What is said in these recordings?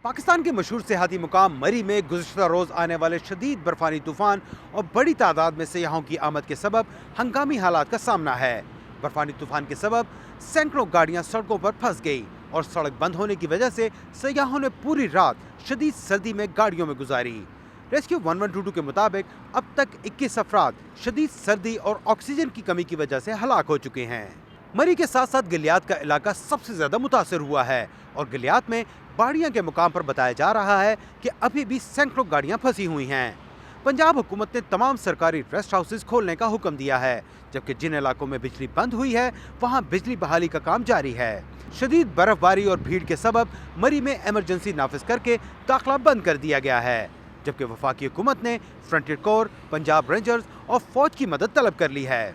पाकिस्तान के मशहूर सियाहती मुकाम मरी में गुज़िश्ता रोज़ आने वाले शदीद बर्फानी तूफान और बड़ी तादाद में सयाहों की आमद के सबब हंगामी हालात का सामना है। बर्फानी तूफान के सबब सैकड़ों गाड़ियां सड़कों पर फंस गई और सड़क बंद होने की वजह से सयाहों ने पूरी रात शदीद सर्दी में गाड़ियों में गुजारी। रेस्क्यू 1122 के मुताबिक अब तक 21 अफराद शदीद सर्दी और ऑक्सीजन की कमी की वजह से हलाक हो चुके हैं। मरी के साथ साथ गलियात का इलाका सबसे ज्यादा मुतासर हुआ है और गलियात में बाड़ियां के मुकाम पर बताया जा रहा है कि अभी भी सैकड़ों गाड़ियां फंसी हुई हैं। पंजाब हुकूमत ने तमाम सरकारी रेस्ट हाउसेज खोलने का हुक्म दिया है, जबकि जिन इलाकों में बिजली बंद हुई है वहां बिजली बहाली का काम जारी है। शदीद बर्फबारी और भीड़ के सबब मरी में इमरजेंसी नाफिज करके दाखिला बंद कर दिया गया है, जबकि वफाकी हुकूमत ने फ्रंटियर कोर, पंजाब रेंजर्स और फौज की मदद तलब कर ली है।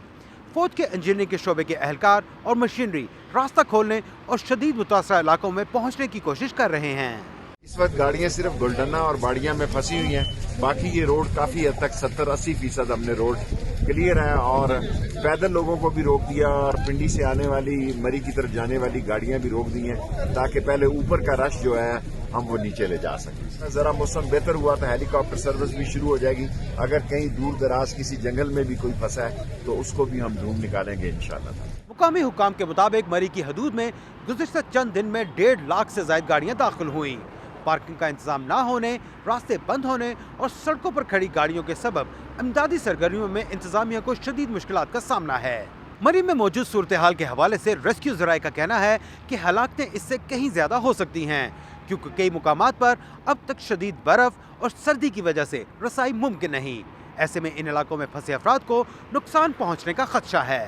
फौज के इंजीनियरिंग के शोबे के अहलकार और मशीनरी रास्ता खोलने और शदीद मुतासरा इलाकों में पहुंचने की कोशिश कर रहे हैं। इस वक्त गाड़ियां सिर्फ गुलडन्ना और बाड़ियां में फंसी हुई हैं, बाकी ये रोड काफी हद तक 70-80% हमने रोड क्लियर है और पैदल लोगों को भी रोक दिया और पिंडी से आने वाली मरी की तरफ जाने वाली गाड़ियां भी रोक दी हैं ताकि पहले ऊपर का रश जो है हम वो नीचे ले जा सकें। जरा मौसम बेहतर हुआ तो हेलीकॉप्टर सर्विस भी शुरू हो जाएगी। अगर कहीं दूर दराज किसी जंगल में भी कोई फंसा है तो उसको भी हम ढूंढ निकालेंगे इंशाल्लाह। मुकामी हुकाम के मुताबिक मरी की हदूद में गुज़िश्ता चंद दिन में 1.5 लाख से ज्यादा गाड़ियां दाखिल हुई। पार्किंग का इंतजाम न होने, रास्ते बंद होने और सड़कों पर खड़ी गाड़ियों के सबब इमदादी सरगर्मियों में इंतजामिया को शदीद मुश्किलात का सामना है। मरी में मौजूद सूरत हाल के हवाले से रेस्क्यू ज़राए का कहना है कि हलाकतें इससे कहीं ज्यादा हो सकती हैं, क्योंकि कई मुकामात पर अब तक शदीद बर्फ और सर्दी की वजह से रसाई मुमकिन नहीं। ऐसे में इन इलाकों में फंसे अफराद को नुकसान पहुंचने का खदशा है।